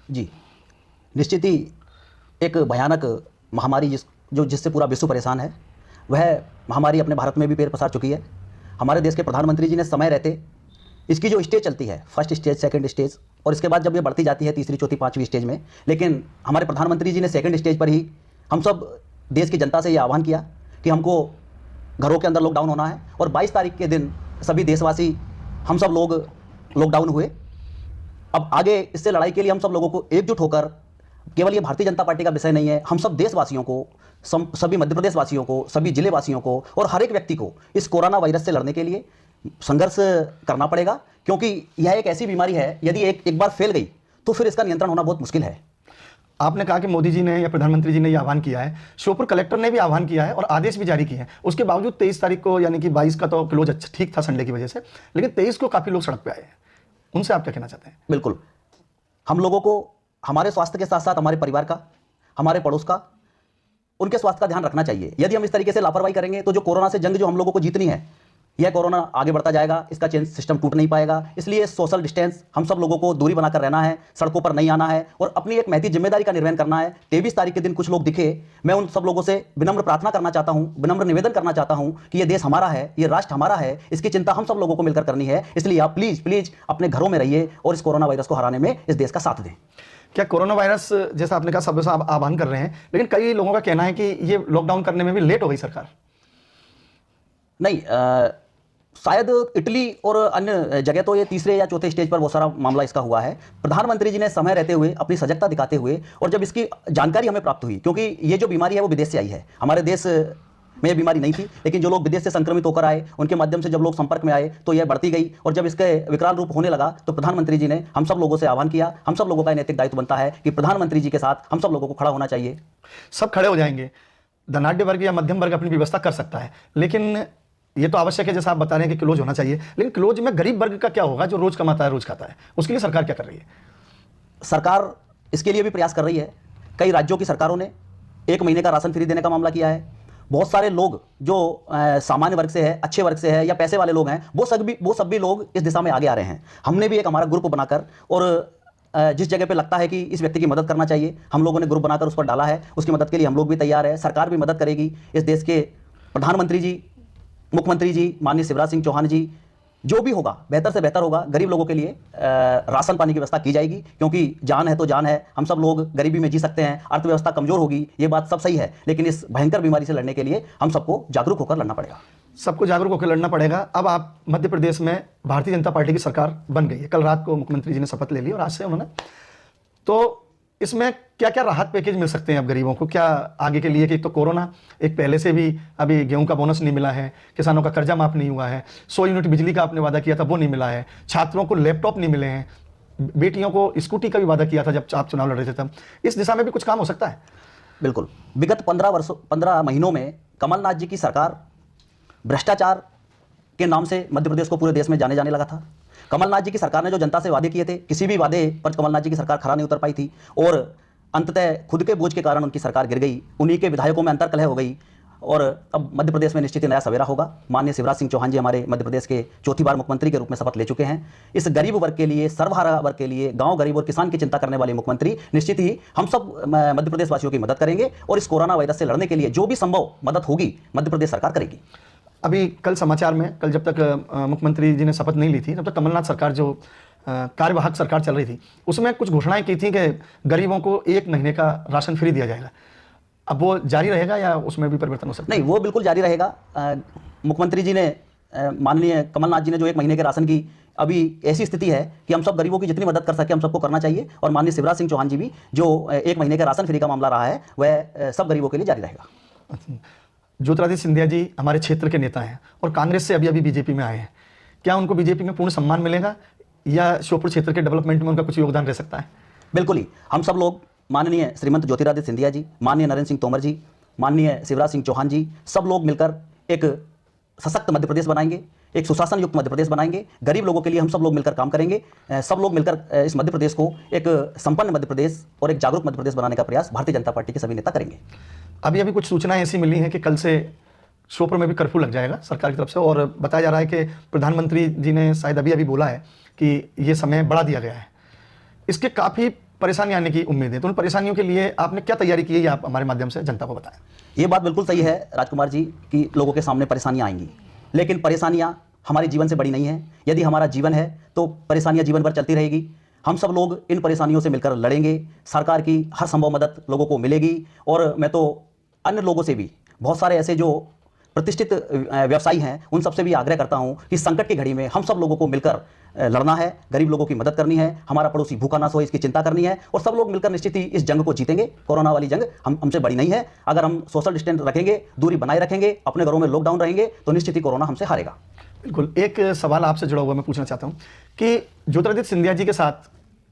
जी, निश्चित ही एक भयानक महामारी जिससे पूरा विश्व परेशान है, वह महामारी अपने भारत में भी पैर पसार चुकी है। हमारे देश के प्रधानमंत्री जी ने समय रहते इसकी जो स्टेज चलती है, फर्स्ट स्टेज, सेकंड स्टेज, और इसके बाद जब ये बढ़ती जाती है तीसरी, चौथी, पाँचवीं स्टेज में, लेकिन हमारे प्रधानमंत्री जी ने सेकंड स्टेज पर ही हम सब देश की जनता से ये आह्वान किया कि हमको घरों के अंदर लॉकडाउन होना है और 22 तारीख के दिन सभी देशवासी हम सब लोग लॉकडाउन हुए। अब आगे इससे लड़ाई के लिए हम सब लोगों को एकजुट होकर, केवल ये भारतीय जनता पार्टी का विषय नहीं है, हम सब देशवासियों को, सभी मध्य प्रदेश वासियों को, सभी जिले वासियों को और हर एक व्यक्ति को इस कोरोना वायरस से लड़ने के लिए संघर्ष करना पड़ेगा, क्योंकि यह एक ऐसी बीमारी है, यदि एक बार फैल गई तो फिर इसका नियंत्रण होना बहुत मुश्किल है। आपने कहा कि मोदी जी ने या प्रधानमंत्री जी ने यह आह्वान किया है, श्योपुर कलेक्टर ने भी आह्वान किया है और आदेश भी जारी किए हैं। उसके बावजूद 23 तारीख को, यानी कि 22 का तो क्लोज ठीक था संडे की वजह से, लेकिन 23 को काफ़ी लोग सड़क पे आए हैं। उनसे आप क्या कहना चाहते हैं? बिल्कुल, हम लोगों को हमारे स्वास्थ्य के साथ साथ हमारे परिवार का, हमारे पड़ोस का, उनके स्वास्थ्य का ध्यान रखना चाहिए। यदि हम इस तरीके से लापरवाही करेंगे तो जो कोरोना से जंग जो हम लोगों को जीतनी है, यह कोरोना आगे बढ़ता जाएगा, इसका चेन सिस्टम टूट नहीं पाएगा। इसलिए सोशल डिस्टेंस, हम सब लोगों को दूरी बनाकर रहना है, सड़कों पर नहीं आना है और अपनी एक महती जिम्मेदारी का निर्वहन करना है। 23 तारीख के दिन कुछ लोग दिखे, मैं उन सब लोगों से विनम्र प्रार्थना करना चाहता हूं, विनम्र निवेदन करना चाहता हूं कि यह देश हमारा है, यह राष्ट्र हमारा है, इसकी चिंता हम सब लोगों को मिलकर करनी है। इसलिए आप प्लीज अपने घरों में रहिए और इस कोरोना वायरस को हराने में इस देश का साथ दें। क्या कोरोना वायरस, जैसा आपने कहा, सब आप आह्वान कर रहे हैं, लेकिन कई लोगों का कहना है कि ये लॉकडाउन करने में भी लेट हो गई सरकार? नहीं, शायद इटली और अन्य जगह तो ये तीसरे या चौथे स्टेज पर बहुत सारा मामला इसका हुआ है। प्रधानमंत्री जी ने समय रहते हुए अपनी सजगता दिखाते हुए और जब इसकी जानकारी हमें प्राप्त हुई, क्योंकि ये जो बीमारी है वो विदेश से आई है, हमारे देश में ये बीमारी नहीं थी, लेकिन जो लोग विदेश से संक्रमित होकर आए, उनके माध्यम से जब लोग संपर्क में आए तो यह बढ़ती गई, और जब इसके विकराल रूप होने लगा तो प्रधानमंत्री जी ने हम सब लोगों से आह्वान किया, हम सब लोगों का नैतिक दायित्व बनता है कि प्रधानमंत्री जी के साथ हम सब लोगों को खड़ा होना चाहिए। सब खड़े हो जाएंगे, धनाढ़ वर्ग या मध्यम वर्ग अपनी व्यवस्था कर सकता है, लेकिन ये तो आवश्यक है जैसा आप बता रहे हैं कि क्लोज होना चाहिए, लेकिन क्लोज में गरीब वर्ग का क्या होगा जो रोज कमाता है रोज खाता है, उसके लिए सरकार क्या कर रही है? सरकार इसके लिए भी प्रयास कर रही है। कई राज्यों की सरकारों ने 1 महीने का राशन फ्री देने का मामला किया है। बहुत सारे लोग जो सामान्य वर्ग से है, अच्छे वर्ग से है या पैसे वाले लोग हैं, वो सब भी लोग इस दिशा में आगे आ रहे हैं। हमने भी एक हमारा ग्रुप बनाकर, और जिस जगह पे लगता है कि इस व्यक्ति की मदद करना चाहिए, हम लोगों ने ग्रुप बनाकर उस पर डाला है। उसकी मदद के लिए हम लोग भी तैयार है, सरकार भी मदद करेगी। इस देश के प्रधानमंत्री जी, मुख्यमंत्री जी, माननीय शिवराज सिंह चौहान जी, जो भी होगा बेहतर से बेहतर होगा। गरीब लोगों के लिए राशन पानी की व्यवस्था की जाएगी, क्योंकि जान है तो जान है। हम सब लोग गरीबी में जी सकते हैं, अर्थव्यवस्था कमजोर होगी, ये बात सब सही है, लेकिन इस भयंकर बीमारी से लड़ने के लिए हम सबको जागरूक होकर लड़ना पड़ेगा। सबको जागरूक होकर लड़ना पड़ेगा। अब आप मध्य प्रदेश में भारतीय जनता पार्टी की सरकार बन गई है, कल रात को मुख्यमंत्री जी ने शपथ ले ली और आज से उन्होंने, तो इसमें क्या क्या राहत पैकेज मिल सकते हैं अब गरीबों को, क्या आगे के लिए? कि तो कोरोना, एक पहले से भी अभी गेहूं का बोनस नहीं मिला है, किसानों का कर्जा माफ नहीं हुआ है, 100 यूनिट बिजली का आपने वादा किया था वो नहीं मिला है, छात्रों को लैपटॉप नहीं मिले हैं, बेटियों को स्कूटी का भी वादा किया था जब आप चुनाव लड़ रहे थे तब। इस दिशा में भी कुछ काम हो सकता है? बिल्कुल। विगत 15 महीनों में कमलनाथ जी की सरकार भ्रष्टाचार के नाम से मध्य प्रदेश को पूरे देश में जाने लगा था। कमलनाथ जी की सरकार ने जो जनता से वादे किए थे, किसी भी वादे पर कमलनाथ जी की सरकार खरा नहीं उतर पाई थी, और अंततः खुद के बोझ के कारण उनकी सरकार गिर गई। उन्हीं के विधायकों में अंतर्कलह हो गई, और अब मध्य प्रदेश में निश्चित ही नया सवेरा होगा। माननीय शिवराज सिंह चौहान जी हमारे मध्य प्रदेश के चौथी बार मुख्यमंत्री के रूप में शपथ ले चुके हैं। इस गरीब वर्ग के लिए, सर्वहारा वर्ग के लिए, गांव गरीब और किसान की चिंता करने वाले मुख्यमंत्री निश्चित ही हम सब मध्य प्रदेश वासियों की मदद करेंगे, और इस कोरोना वायरस से लड़ने के लिए जो भी संभव मदद होगी मध्य प्रदेश सरकार करेगी। अभी कल समाचार में, कल जब तक मुख्यमंत्री जी ने शपथ नहीं ली थी तब तक कमलनाथ सरकार जो कार्यवाहक सरकार चल रही थी, उसमें कुछ घोषणाएं की थी कि गरीबों को 1 महीने का राशन फ्री दिया जाएगा। अब वो जारी रहेगा या उसमें भी परिवर्तन हो सकता है? नहीं, वो बिल्कुल जारी रहेगा। मुख्यमंत्री जी ने, माननीय कमलनाथ जी ने जो 1 महीने के राशन की, अभी ऐसी स्थिति है कि हम सब गरीबों की जितनी मदद कर सके हम सबको करना चाहिए, और माननीय शिवराज सिंह चौहान जी भी जो 1 महीने का राशन फ्री का मामला रहा है वह सब गरीबों के लिए जारी रहेगा। ज्योतिरादित्य सिंधिया जी हमारे क्षेत्र के नेता हैं और कांग्रेस से अभी बीजेपी में आए हैं, क्या उनको बीजेपी में पूर्ण सम्मान मिलेगा या श्योपुर क्षेत्र के डेवलपमेंट में उनका कुछ योगदान रह सकता है? बिल्कुल ही। हम सब लोग माननीय श्रीमंत ज्योतिरादित्य सिंधिया जी, माननीय नरेंद्र सिंह तोमर जी, माननीय शिवराज सिंह चौहान जी, सब लोग मिलकर एक सशक्त मध्य प्रदेश बनाएंगे, एक सुशासन युक्त मध्य प्रदेश बनाएंगे। गरीब लोगों के लिए हम सब लोग मिलकर काम करेंगे। सब लोग मिलकर इस मध्य प्रदेश को एक संपन्न मध्य प्रदेश और एक जागरूक मध्य प्रदेश बनाने का प्रयास भारतीय जनता पार्टी के सभी नेता करेंगे। अभी कुछ सूचनाएं ऐसी मिली हैं कि कल से श्योपुर में भी कर्फ्यू लग जाएगा सरकार की तरफ से, और बताया जा रहा है कि प्रधानमंत्री जी ने शायद अभी बोला है कि ये समय बढ़ा दिया गया है। इसके काफ़ी परेशानी आने की उम्मीद है, तो उन परेशानियों के लिए आपने क्या तैयारी की है, ये आप हमारे माध्यम से जनता को बताएं। ये बात बिल्कुल सही है राजकुमार जी कि लोगों के सामने परेशानियां आएंगी, लेकिन परेशानियां हमारे जीवन से बड़ी नहीं है। यदि हमारा जीवन है तो परेशानियां जीवन भर चलती रहेगी। हम सब लोग इन परेशानियों से मिलकर लड़ेंगे, सरकार की हर संभव मदद लोगों को मिलेगी। और मैं तो अन्य लोगों से भी, बहुत सारे ऐसे जो प्रतिष्ठित व्यवसायी हैं, उन सबसे भी आग्रह करता हूं कि संकट की घड़ी में हम सब लोगों को मिलकर लड़ना है, गरीब लोगों की मदद करनी है, हमारा पड़ोसी भूखा ना सोए इसकी चिंता करनी है, और सब लोग मिलकर निश्चित ही इस जंग को जीतेंगे। कोरोना वाली जंग हमसे बड़ी नहीं है। अगर हम सोशल डिस्टेंस रखेंगे, दूरी बनाए रखेंगे, अपने घरों में लॉकडाउन रहेंगे, तो निश्चित ही कोरोना हमसे हारेगा। बिल्कुल। एक सवाल आपसे जुड़ा हुआ मैं पूछना चाहता हूँ कि ज्योतिरादित्य सिंधिया जी के साथ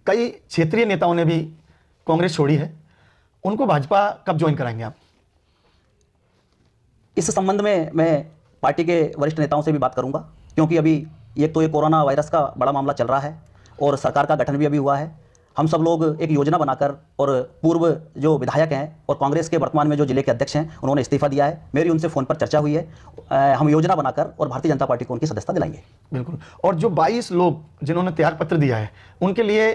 कई क्षेत्रीय नेताओं ने भी कांग्रेस छोड़ी है, उनको भाजपा कब ज्वाइन कराएंगे आप? इस संबंध में मैं पार्टी के वरिष्ठ नेताओं से भी बात करूंगा, क्योंकि अभी एक तो ये कोरोना वायरस का बड़ा मामला चल रहा है और सरकार का गठन भी अभी हुआ है। हम सब लोग एक योजना बनाकर, और पूर्व जो विधायक हैं और कांग्रेस के वर्तमान में जो जिले के अध्यक्ष हैं उन्होंने इस्तीफा दिया है, मेरी उनसे फ़ोन पर चर्चा हुई है। हम योजना बनाकर और भारतीय जनता पार्टी को उनकी सदस्यता दिलाएंगे। बिल्कुल। और जो 22 लोग जिन्होंने त्याग पत्र दिया है, उनके लिए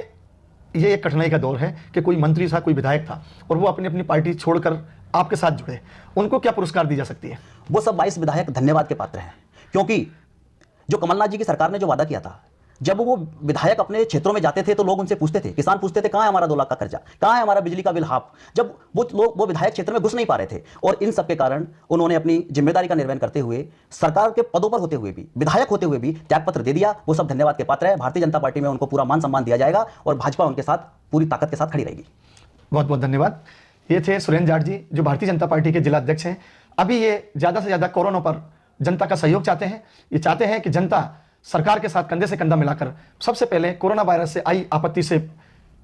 ये एक कठिनाई का दौर है कि कोई मंत्री था, कोई विधायक था और वो अपनी अपनी पार्टी छोड़कर आपके साथ जुड़े, उनको क्या पुरस्कार दी जा सकती है? वो सब 22 विधायक धन्यवाद के पात्र हैं, क्योंकि जो कमलनाथ जी की सरकार ने जो वादा किया था, जब वो विधायक अपने क्षेत्रों में जाते थे तो लोग उनसे पूछते थे, किसान पूछते थे कहाँ है हमारा 2 लाख का कर्जा, कहाँ है हमारा बिजली का बिल हाफ, जब वो विधायक क्षेत्र में घुस नहीं पा रहे थे। और इन सब के कारण उन्होंने अपनी जिम्मेदारी का निर्वहन करते हुए, सरकार के पदों पर होते हुए भी, विधायक होते हुए भी त्यागपत्र दे दिया। वो सब धन्यवाद के पात्र है। भारतीय जनता पार्टी में उनको पूरा मान सम्मान दिया जाएगा और भाजपा उनके साथ पूरी ताकत के साथ खड़ी रहेगी। बहुत बहुत धन्यवाद। ये थे सुरेंद्र जाट जी, जो भारतीय जनता पार्टी के जिला अध्यक्ष हैं। अभी ये ज़्यादा से ज़्यादा कोरोना पर जनता का सहयोग चाहते हैं। ये चाहते हैं कि जनता सरकार के साथ कंधे से कंधा मिलाकर सबसे पहले कोरोना वायरस से आई आपत्ति से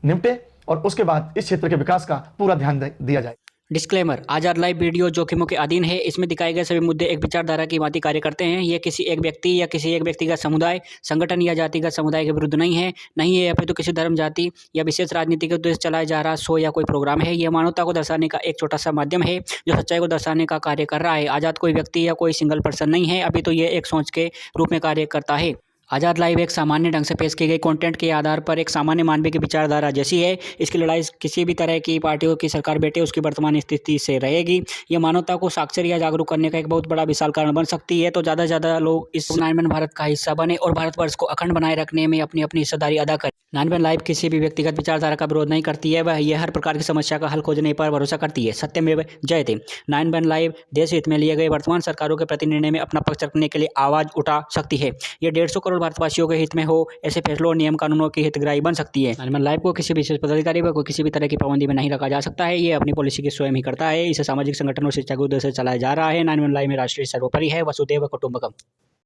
निपटे और उसके बाद इस क्षेत्र के विकास का पूरा ध्यान दिया जाए। डिस्क्लेमर, आज़ाद लाइव वीडियो जोखिमों के अधीन है। इसमें दिखाए गए सभी मुद्दे एक विचारधारा की भांति कार्य करते हैं। ये किसी एक व्यक्ति या किसी एक व्यक्तिगत समुदाय, संगठन या जातिगत समुदाय के विरुद्ध नहीं है या फिर तो किसी धर्म, जाति या विशेष राजनीति के उद्देश्य चलाया जा रहा शो या कोई प्रोग्राम है। यह मानवता को दर्शाने का एक छोटा सा माध्यम है जो सच्चाई को दर्शाने का कार्य कर रहा है। आज़ाद कोई व्यक्ति या कोई सिंगल पर्सन नहीं है, अभी तो ये एक सोच के रूप में कार्य करता है। आज़ाद लाइव एक सामान्य ढंग से पेश की गई कंटेंट के आधार पर एक सामान्य मानवीय की विचारधारा जैसी है। इसकी लड़ाई किसी भी तरह की पार्टियों की सरकार बैठे उसकी वर्तमान स्थिति से रहेगी। यह मानवता को साक्षर या जागरूक करने का एक बहुत बड़ा विशाल कारण बन सकती है। तो ज़्यादा से ज़्यादा लोग इस 9/11 भारत का हिस्सा बने और भारतवर्ष को अखंड बनाए रखने में अपनी अपनी हिस्सेदारी अदा करें। 9/11 लाइव किसी भी व्यक्तिगत विचारधारा का विरोध नहीं करती है, वह यह हर प्रकार की समस्या का हल खोजने पर भरोसा करती है। सत्यमेव जयते। 9/11 लाइव देश हित में लिए गए वर्तमान सरकारों के प्रति निर्णय में अपना पक्ष रखने के लिए आवाज उठा सकती है। यह 150 करोड़ भारतवासियों के हित में हो ऐसे फैसलों और नियम कानूनों की हितग्राही बन सकती है। 9/11 लाइव को किसी विशेष पदाधिकारी व किसी भी तरह की पाबंदी में नहीं रखा जा सकता है। ये अपनी पॉलिसी की स्वयं ही करता है। इसे सामाजिक संगठन और शिक्षा के उद्देश्य से चलाया जा रहा है। 9/11 लाइव में राष्ट्रीय सर्वोपरि है, वसुधैव कुटुंबकम।